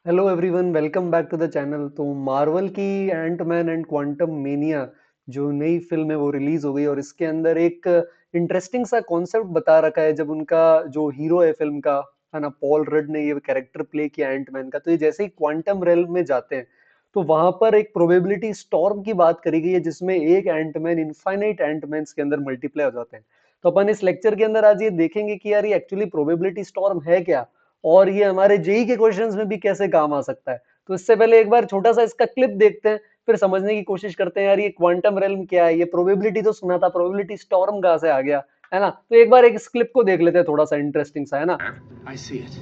Hello everyone, welcome back to the channel. तो Marvel की Ant Man and Quantumania जो नई फिल्म है वो रिलीज हो गई और इसके अंदर एक इंटरेस्टिंग सा कॉन्सेप्ट बता रखा है। जब उनका जो हीरो है फिल्म का, है ना, पॉल रड ने ये कैरेक्टर प्ले किया एंटमैन का, तो ये जैसे ही क्वांटम रेल्म में जाते हैं तो वहां पर एक प्रोबेबिलिटी स्टॉर्म की बात करी गई है जिसमें एक एंटमैन इनफाइनाइट एंटमैन्स के अंदर मल्टीप्लाई हो जाते हैं। तो अपन इस लेक्चर के अंदर आज ये देखेंगे कि यार ये एक्चुअली प्रोबेबिलिटी स्टॉर्म है क्या और ये हमारे जेई के क्वेश्चंस में भी कैसे काम आ सकता है। तो इससे पहले एक बार छोटा सा इसका क्लिप देखते हैं, फिर समझने की कोशिश करते हैं यार ये क्वांटम रेल्म क्या है। ये प्रोबेबिलिटी तो सुना था, प्रोबेबिलिटी स्टॉर्म कहां से आ गया, है ना। तो एक बार एक इस क्लिप को देख लेते हैं, थोड़ा सा इंटरेस्टिंग सा, है ना। I see it.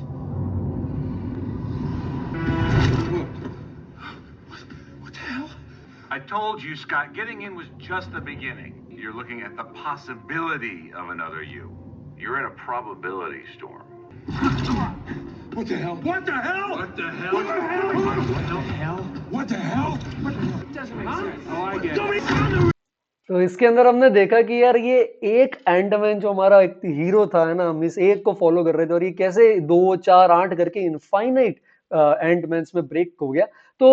What the hell? I told you, Scott, getting in was just the beginning. You're looking at the possibility of another you. You're in a probability storm. What the hell? What the hell? What the hell? What the hell? What the hell? What the hell? It doesn't make sense. Oh, I get it. तो इसके अंदर हमने देखा कि यार ये एक Ant-Man जो हमारा एक हीरो था, है ना, हम इस एक को फॉलो कर रहे थे और ये कैसे 2 4 8 करके इनफाइनाइट एंटमैन्स में ब्रेक हो गया। तो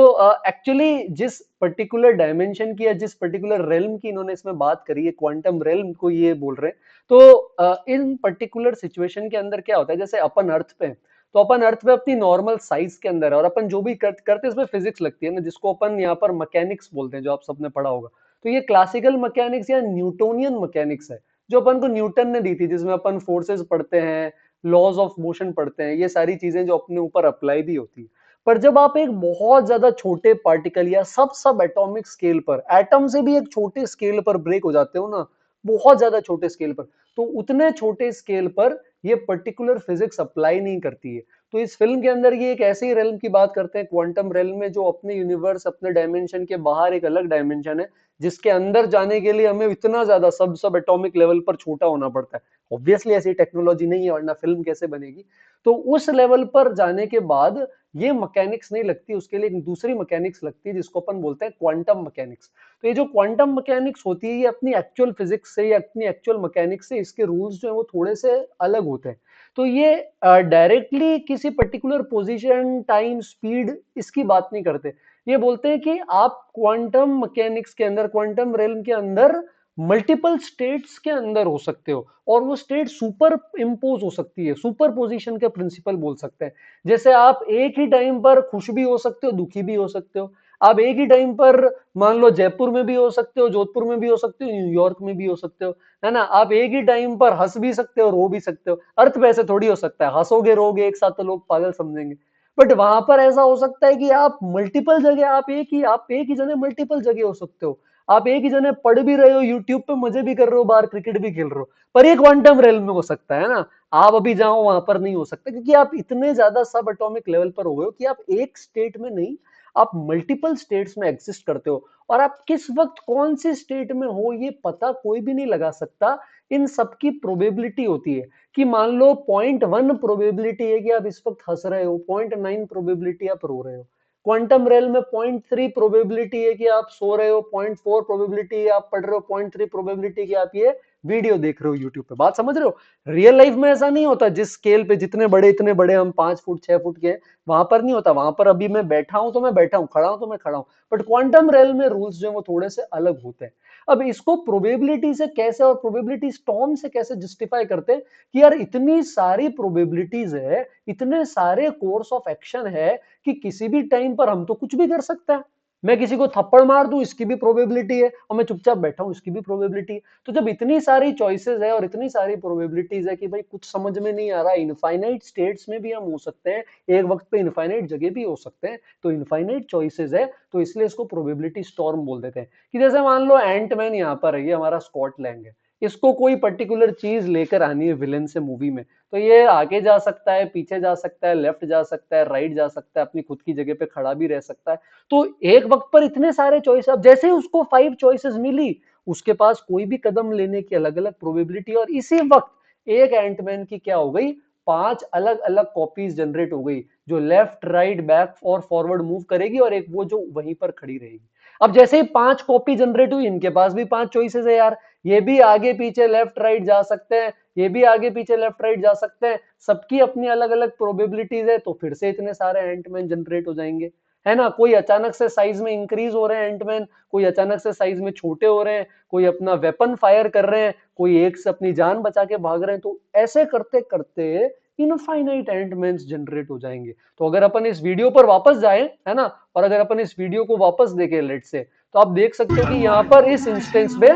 एक्चुअली जिस पर्टिकुलर डायमेंशन की या जिस पर्टिकुलर रेल्म की इन्होंने इसमें बात करी है, क्वांटम रेल्म को ये बोल रहे हैं। तो इन पर्टिकुलर सिचुएशन के अंदर क्या होता है, जैसे अपन अर्थ पे हैं, तो अपन अर्थ पे अपनी नॉर्मल साइज के अंदर है और अपन जो भी करते हैं उसमें फिजिक्स लगती है ना, जिसको अपन यहाँ पर मैकेनिक्स बोलते हैं, जो आप सबने पढ़ा होगा। तो ये क्लासिकल मैकेनिक्स या न्यूटोनियन मैकेनिक्स है जो अपन को न्यूटन ने दी थी, जिसमें अपन फोर्सेस पढ़ते हैं, लॉज ऑफ मोशन पढ़ते हैं, ये सारी चीजें जो अपने ऊपर अप्लाई भी होती है। पर जब आप एक बहुत ज्यादा छोटे पार्टिकल या सब सब एटॉमिक स्केल पर, एटम से भी एक छोटे स्केल पर ब्रेक हो जाते हो ना, बहुत ज्यादा छोटे स्केल पर, तो उतने छोटे स्केल पर ये पर्टिकुलर फिजिक्स अप्लाई नहीं करती है। तो इस फिल्म के अंदर ये एक ऐसे ही रेल्म की बात करते हैं, क्वांटम रेल्म में, जो अपने यूनिवर्स, अपने डायमेंशन के बाहर एक अलग डायमेंशन है, जिसके अंदर जाने के लिए हमें इतना ज्यादा सब सब एटॉमिक लेवल पर छोटा होना पड़ता है। ऑब्वियसली ऐसी टेक्नोलॉजी नहीं है, वरना फिल्म कैसे बनेगी। तो उस लेवल पर जाने के बाद ये मैकेनिक्स नहीं लगती, उसके लिए एक दूसरी मैकेनिक्स लगती है जिसको अपन बोलते हैं क्वांटम मैकेनिक्स। तो ये जो क्वांटम मैकेनिक्स होती है, ये अपनी एक्चुअल फिजिक्स से या अपनी एक्चुअल मैकेनिक्स से, इसके रूल्स जो है वो थोड़े से अलग होते हैं। तो ये डायरेक्टली किसी पर्टिकुलर पोजीशन, टाइम, स्पीड इसकी बात नहीं करते। ये बोलते हैं कि आप क्वांटम मैकेनिक्स के अंदर, क्वांटम रेल्म के अंदर मल्टीपल स्टेट्स के अंदर हो सकते हो और वो स्टेट सुपर इम्पोज हो सकती है, सुपर पोजिशन के प्रिंसिपल बोल सकते हैं। जैसे आप एक ही टाइम पर खुश भी हो सकते हो, दुखी भी हो सकते हो। आप एक ही टाइम पर मान लो जयपुर में भी हो सकते हो, जोधपुर में भी हो सकते हो, न्यूयॉर्क में भी हो सकते हो, है ना। आप एक ही टाइम पर हंस भी सकते हो, रो भी सकते हो। अर्थ पे ऐसे थोड़ी हो सकता है, हंसोगे रोगे एक साथ तो लोग पागल समझेंगे। बट वहां पर ऐसा हो सकता है कि आप मल्टीपल जगह, आप एक ही जगह मल्टीपल जगह हो सकते हो। आप एक ही जगह पढ़ भी रहे हो, यूट्यूब पे मजे भी कर रहे हो, बाहर क्रिकेट भी खेल रहे हो, पर ये क्वांटम रेल में हो सकता है ना। आप अभी जाओ वहां पर नहीं हो सकता, क्योंकि आप इतने ज्यादा सब एटॉमिक लेवल पर हो गए हो कि आप एक स्टेट में नहीं, आप मल्टीपल स्टेट्स में एग्जिस्ट करते हो। और आप किस वक्त कौन सी स्टेट में हो ये पता कोई भी नहीं लगा सकता। इन सब की प्रोबेबिलिटी होती है कि मान लो 0.1 प्रोबेबिलिटी है कि आप इस वक्त हंस रहे हो, 0.9 प्रोबेबिलिटी आप रो रहे हो। क्वांटम रेल में 0.3 प्रोबेबिलिटी है कि आप सो रहे हो, 0.4 प्रोबेबिलिटी है आप पढ़ रहे हो, 0.3 प्रोबेबिलिटी कि आप ये वीडियो देख रहे हो यूट्यूब पे। बात समझ रहे हो। रियल लाइफ में ऐसा नहीं होता, जिस स्केल पे जितने बड़े इतने बड़े हम 5 फुट 6 फुट के हैं, वहां पर नहीं होता। वहां पर अभी मैं बैठा हूं तो मैं बैठा हूं, खड़ा हूं तो मैं खड़ा हूं। बट क्वांटम रेल में रूल्स जो है वो थोड़े से अलग होते हैं। अब इसको प्रोबेबिलिटी से कैसे और प्रोबेबिलिटी स्टॉर्म से कैसे जस्टिफाई करते हैं कि यार इतनी सारी प्रोबेबिलिटीज है, इतने सारे कोर्स ऑफ एक्शन है कि किसी भी टाइम पर हम तो कुछ भी कर सकते हैं। मैं किसी को थप्पड़ मार दूं, इसकी भी प्रोबेबिलिटी है, और मैं चुपचाप बैठा हूं, इसकी भी प्रोबेबिलिटी है। तो जब इतनी सारी चॉइसेस है और इतनी सारी प्रोबेबिलिटीज है कि भाई कुछ समझ में नहीं आ रहा, इनफाइनाइट स्टेट्स में भी हम हो सकते हैं, एक वक्त पे इनफाइनाइट जगह भी हो सकते हैं, तो इनफाइनाइट चॉइसेस है, तो इसलिए इसको प्रोबेबिलिटी स्टॉर्म बोल देते हैं। कि जैसे मान लो एंटमैन यहाँ पर है, ये हमारा स्कॉट लैंग है, इसको कोई पर्टिकुलर चीज लेकर आनी है विलेन से मूवी में, तो ये आगे जा सकता है, पीछे जा सकता है, लेफ्ट जा सकता है, राइट जा सकता है, अपनी खुद की जगह पे खड़ा भी रह सकता है। तो एक वक्त पर इतने सारे चॉइस, अब जैसे ही उसको 5 चॉइसेस मिली, उसके पास कोई भी कदम लेने की अलग अलग प्रोबेबिलिटी, और इसी वक्त एक एंटमैन की क्या हो गई, 5 अलग अलग कॉपीज जनरेट हो गई, जो लेफ्ट राइट बैक और फॉरवर्ड मूव करेगी, और एक वो जो वहीं पर खड़ी रहेगी। अब जैसे ही 5 कॉपी जनरेट हुई, इनके पास भी 5 चॉइसेस है यार, ये भी आगे पीछे लेफ्ट राइट जा सकते हैं, ये भी आगे पीछे लेफ्ट राइट जा सकते हैं, सबकी अपनी अलग अलग प्रोबेबिलिटीज है, तो फिर से इतने सारे एंटमैन जनरेट हो जाएंगे, है ना। कोई अचानक से साइज में इंक्रीज हो रहे हैं एंटमैन, कोई अचानक से साइज में छोटे हो रहे हैं, कोई अपना वेपन फायर कर रहे हैं, कोई एक से अपनी जान बचा के भाग रहे हैं, तो ऐसे करते करते इनफाइनाइट एंटमैन जनरेट हो जाएंगे। तो अगर अपन इस वीडियो पर वापस जाए, है ना, और अगर अपन इस वीडियो को वापस देखें लेट से, तो आप देख सकते हो कि यहाँ पर इस इंस्टेंस में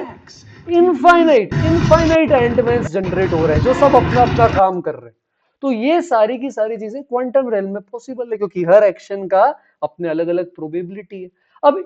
इनफाइनाइट एंटमैन जनरेट हो रहे हैं जो सब अपना अपना काम कर रहे हैं। तो ये सारी की सारी चीजें क्वांटम रेलम में पॉसिबल है, क्योंकि हर एक्शन का अपने अलग अलग प्रोबेबिलिटी है। अब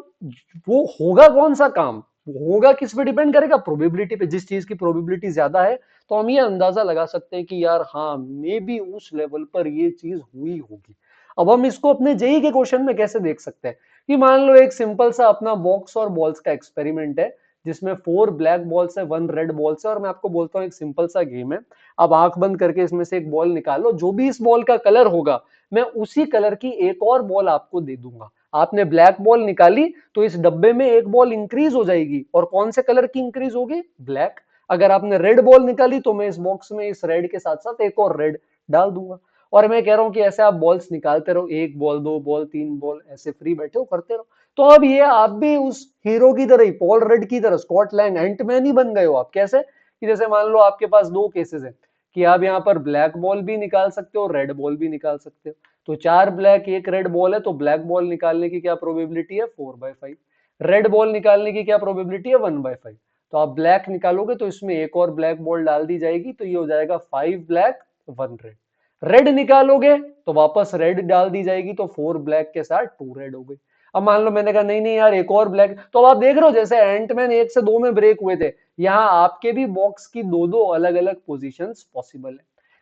वो होगा कौन सा काम, होगा किस पे डिपेंड करेगा, प्रोबेबिलिटी पे। जिस चीज की प्रोबेबिलिटी ज्यादा है तो हम ये अंदाजा लगा सकते हैं कि यार हाँ मे बी उस लेवल पर ये चीज हुई होगी। अब हम इसको अपने जेई के क्वेश्चन में कैसे देख सकते हैं कि मान लो एक सिंपल सा अपना बॉक्स और बॉल्स का एक्सपेरिमेंट है, जिसमें 4 ब्लैक बॉल्स है, 1 रेड बॉल्स है, और मैं आपको बोलता हूँ एक सिंपल सा गेम है। अब आंख बंद करके इसमें से एक बॉल निकालो, जो भी इस बॉल का कलर होगा मैं उसी कलर की एक और बॉल आपको दे दूंगा। आपने ब्लैक बॉल निकाली तो इस डब्बे में एक बॉल इंक्रीज हो जाएगी, और कौन से कलर की इंक्रीज होगी, ब्लैक। अगर आपने रेड बॉल निकाली तो मैं इस बॉक्स में इस रेड के साथ साथ एक और रेड डाल दूंगा। और मैं कह रहा हूं कि ऐसे आप बॉल्स निकालते रहो, एक बॉल, दो बॉल, तीन बॉल, ऐसे फ्री बैठे हो करते रहो। तो अब ये आप भी उस हीरो की तरह ही, पॉल रेड की तरह, स्कॉट लैंग, एंटमैन ही बन गए हो आप। कैसे कि जैसे मान लो आपके पास दो केसेस है कि आप यहाँ पर ब्लैक बॉल भी निकाल सकते हो, रेड बॉल भी निकाल सकते हो। तो 4 ब्लैक 1 रेड बॉल है, तो ब्लैक बॉल निकालने की क्या प्रोबेबिलिटी है, 4/5। रेड बॉल निकालने की क्या प्रोबेबिलिटी है, 1/5। तो आप ब्लैक निकालोगे तो इसमें एक और ब्लैक बॉल डाल दी जाएगी, तो ये हो जाएगा 5 ब्लैक 1 रेड। रेड निकालोगे तो वापस रेड डाल दी जाएगी, तो 4 ब्लैक के साथ 2 रेड हो गई। अब मान लो मैंने कहा नहीं नहीं यार एक और ब्लैक, तो अब आप देख रहे हो जैसे एंटमैन 1 से 2 में ब्रेक हुए थे, यहाँ आपके भी बॉक्स की दो दो अलग अलग पोजीशंस पॉसिबल है।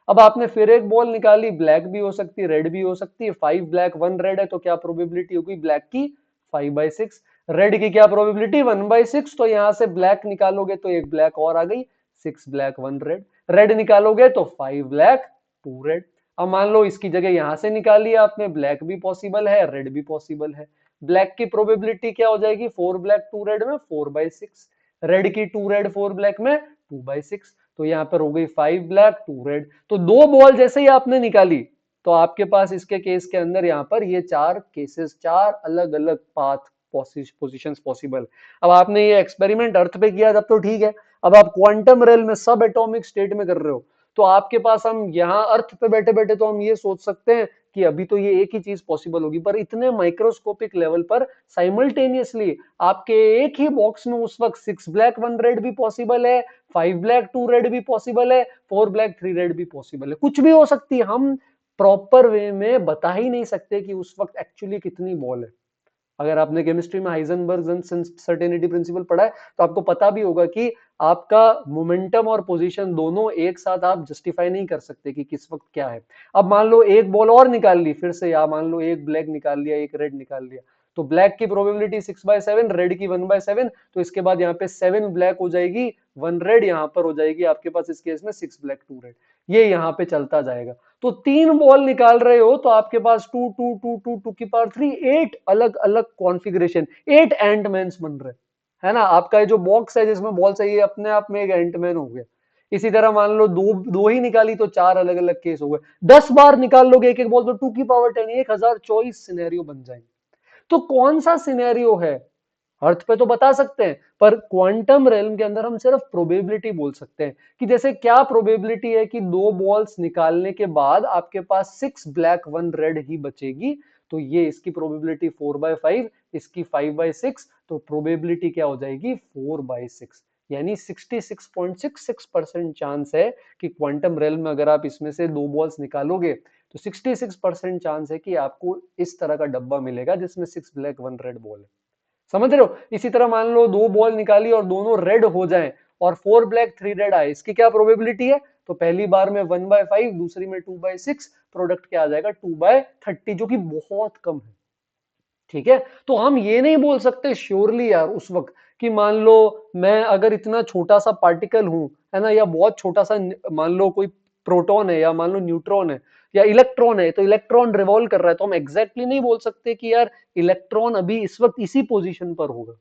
अब आपने फिर एक बॉल निकाली, ब्लैक भी हो सकती है, रेड भी हो सकती है। 5 ब्लैक 1 रेड है, तो क्या प्रोबेबिलिटी होगी ब्लैक की, 5/6। रेड की क्या प्रोबेबिलिटी, 1/6। तो यहां से ब्लैक निकालोगे तो एक ब्लैक और आ गई, 6 ब्लैक 1 रेड। रेड निकालोगे तो 5 ब्लैक 2 रेड। अब मान लो इसकी जगह यहां से निकाली आपने, ब्लैक भी पॉसिबल है, रेड भी पॉसिबल है। ब्लैक की प्रोबेबिलिटी क्या हो जाएगी, 4 ब्लैक 2 रेड में 4/6। रेड की 2 रेड 4 ब्लैक में 2/6। तो यहाँ पर हो गई 5 ब्लैक 2 रेड। तो दो बॉल जैसे ही आपने निकाली तो आपके पास इसके केस के अंदर यहाँ पर ये 4 केसेस, 4 अलग अलग पाथ पोजिशंस पॉसिबल। अब आपने ये एक्सपेरिमेंट अर्थ पे किया तब तो ठीक है, अब आप क्वांटम रेल में सब एटॉमिक स्टेट में कर रहे हो, तो आपके पास हम यहाँ अर्थ पे बैठे बैठे तो हम ये सोच सकते हैं कि अभी तो ये एक ही चीज पॉसिबल होगी, पर इतने माइक्रोस्कोपिक लेवल पर साइमल्टेनियसली आपके एक ही बॉक्स में उस वक्त 6 ब्लैक 1 रेड भी पॉसिबल है, 5 ब्लैक 2 रेड भी पॉसिबल है, 4 ब्लैक 3 रेड भी पॉसिबल है, कुछ भी हो सकती है। हम प्रॉपर वे में बता ही नहीं सकते कि उस वक्त एक्चुअली कितनी बॉल है। अगर आपने केमिस्ट्री में हाइजेनबर्ग अनसर्टेनिटी प्रिंसिपल पढ़ा है तो आपको पता भी होगा कि आपका मोमेंटम और पोजीशन दोनों एक साथ आप जस्टिफाई नहीं कर सकते कि किस वक्त क्या है। अब मान लो एक बॉल और निकाल ली फिर से, या मान लो एक ब्लैक निकाल लिया, एक रेड निकाल लिया, तो ब्लैक की प्रोबेबिलिटी 6/7, रेड की 1/7। तो इसके बाद यहाँ पे 7 ब्लैक हो जाएगी, 1 रेड, यहाँ पर हो जाएगी आपके पास इस केस में 6 ब्लैक 2 रेड। ये यहाँ पे चलता जाएगा। तो 3 बॉल निकाल रहे हो तो आपके पास 2 2 2 2 2 की पावर 3, 8 अलग अलग कॉन्फ़िगरेशन, 8 एंटमैन्स बन रहे, है ना। आपका ये जो बॉक्स है जिसमें बॉल चाहिए अपने आप में एक एंटमैन हो गया। इसी तरह मान लो दो दो ही निकाली तो 4 अलग अलग केस हो गए। 10 बार निकाल लोगे एक एक बॉल तो 2 की पावर 10, 1024 सिनेरियो बन जाएंगे। तो कौन सा सिनेरियो है, अर्थ पे तो बता सकते हैं, पर क्वांटम रेलम के अंदर हम सिर्फ प्रोबेबिलिटी बोल सकते हैं कि जैसे क्या प्रोबेबिलिटी है कि दो बॉल्स निकालने के बाद आपके पास 6 ब्लैक 1 रेड ही बचेगी। तो ये इसकी प्रोबेबिलिटी 4/5, इसकी 5/6, तो प्रोबेबिलिटी क्या हो जाएगी 4/6, यानी 66.66% चांस है कि क्वांटम रेलम में अगर आप इसमें से दो बॉल्स निकालोगे तो 66% चांस है कि आपको इस तरह का डब्बा मिलेगा जिसमें 6 ब्लैक 1 रेड बॉल है। समझ रहे हो। इसी तरह मान लो दो बॉल निकाली और दोनों रेड हो जाएं और 4 ब्लैक 3 रेड आए, इसकी क्या प्रोबेबिलिटी है, तो पहली बार में 1/5, दूसरी में 2/6, प्रोडक्ट क्या आ जाएगा 2/30, जो कि बहुत कम है। ठीक है, तो हम ये नहीं बोल सकते श्योरली यार उस वक्त कि मान लो मैं अगर इतना छोटा सा पार्टिकल हूं, है ना, या बहुत छोटा सा, मान लो कोई प्रोटॉन है या मान लो न्यूट्रॉन है या इलेक्ट्रॉन है, तो इलेक्ट्रॉन रिवॉल्व कर रहा है, तो हम एग्जैक्टली नहीं बोल सकते कि यार इलेक्ट्रॉन अभी इस वक्त इसी पोजीशन पर होगा।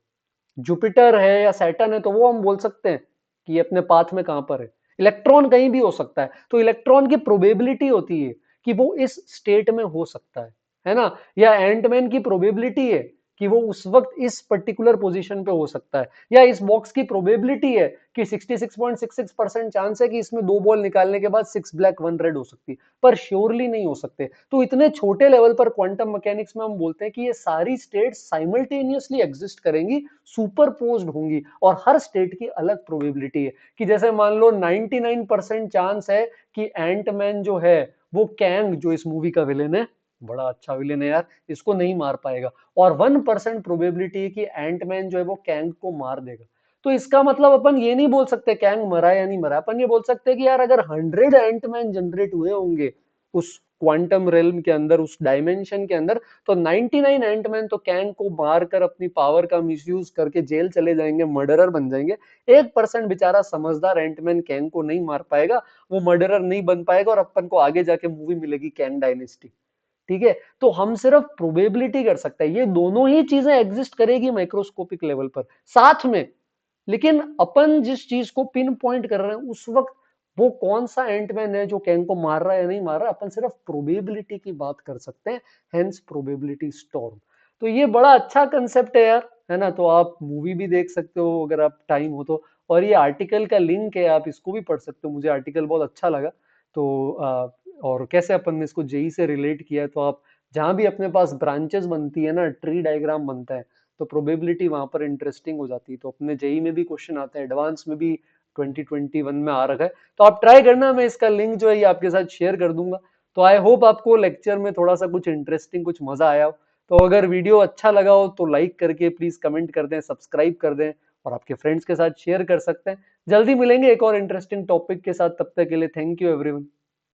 जुपिटर है या सैटर्न है तो वो हम बोल सकते हैं कि अपने पाथ में कहां पर है। इलेक्ट्रॉन कहीं भी हो सकता है, तो इलेक्ट्रॉन की प्रोबेबिलिटी होती है कि वो इस स्टेट में हो सकता है ना, या एंटमैन की प्रोबेबिलिटी है कि वो उस वक्त इस पर्टिकुलर पोजीशन पे हो सकता है, या इस बॉक्स की प्रोबेबिलिटी है कि 66.66% चांस है कि इसमें 2 बॉल निकालने के बाद 6 ब्लैक 1 रेड हो सकती है, पर श्योरली नहीं हो सकते। तो इतने छोटे लेवल पर क्वांटम मैकेनिक्स में हम बोलते हैं कि ये सारी स्टेट साइमल्टेनियसली एग्जिस्ट करेंगी, सुपरपोज्ड होंगी, और हर स्टेट की अलग प्रोबेबिलिटी है। कि जैसे मान लो 99% चांस है कि एंटमैन जो है वो कैंग, जो इस मूवी का विलेन है, बड़ा अच्छा विलेन है यार, इसको नहीं मार पाएगा, और 1% प्रोबेबिलिटी है कि एंटमैन जो है वो कैंग को मार देगा। तो इसका मतलब अपन ये नहीं बोल सकते कैंग मरा या नहीं मरा, अपन ये बोल सकते हैं कि यार अगर 100 एंटमैन जनरेट हुए होंगे उस क्वांटम रेल्म के अंदर, उस डायमेंशन के अंदर, तो 99 एंटमैन तो कैंग को मारकर अपनी पावर का मिसयूज करके जेल चले जाएंगे, मर्डरर बन जाएंगे। 1% बेचारा समझदार एंटमैन कैंग को नहीं मार पाएगा, वो मर्डरर नहीं बन पाएगा, और अपन को आगे जाके मूवी मिलेगी कैंग डायनेस्टी। ठीक है, तो हम सिर्फ प्रोबेबिलिटी कर सकते हैं, ये दोनों ही चीजें एग्जिस्ट करेगी माइक्रोस्कोपिक लेवल पर साथ में। लेकिन अपन जिस चीज को पिन पॉइंट कर रहे हैं उस वक्त, वो कौन सा एंटमैन है जो कैंग को मार रहा है या नहीं मार रहा है, अपन सिर्फ प्रोबेबिलिटी की बात कर सकते हैं, हेंस प्रोबेबिलिटी स्टॉर्म। तो ये बड़ा अच्छा कंसेप्ट है यार, है ना, तो आप मूवी भी देख सकते हो अगर आप टाइम हो तो, और ये आर्टिकल का लिंक है, आप इसको भी पढ़ सकते हो, मुझे आर्टिकल बहुत अच्छा लगा। तो और कैसे अपन ने इसको जेई से रिलेट किया है, तो आप जहां भी अपने पास ब्रांचेस बनती है ना, ट्री डायग्राम बनता है, तो प्रोबेबिलिटी वहां पर इंटरेस्टिंग हो जाती है। तो अपने जेई में भी क्वेश्चन आते हैं, एडवांस में भी 2021 में आ रखा है, तो आप ट्राई करना, मैं इसका लिंक जो है ये आपके साथ शेयर कर दूंगा। तो आई होप आपको लेक्चर में थोड़ा सा कुछ इंटरेस्टिंग, कुछ मजा आया हो। तो अगर वीडियो अच्छा लगा हो तो लाइक करके प्लीज कमेंट कर दें, सब्सक्राइब कर दें, और आपके फ्रेंड्स के साथ शेयर कर सकते हैं। जल्दी मिलेंगे एक और इंटरेस्टिंग टॉपिक के साथ, तब तक के लिए थैंक यू एवरीवन।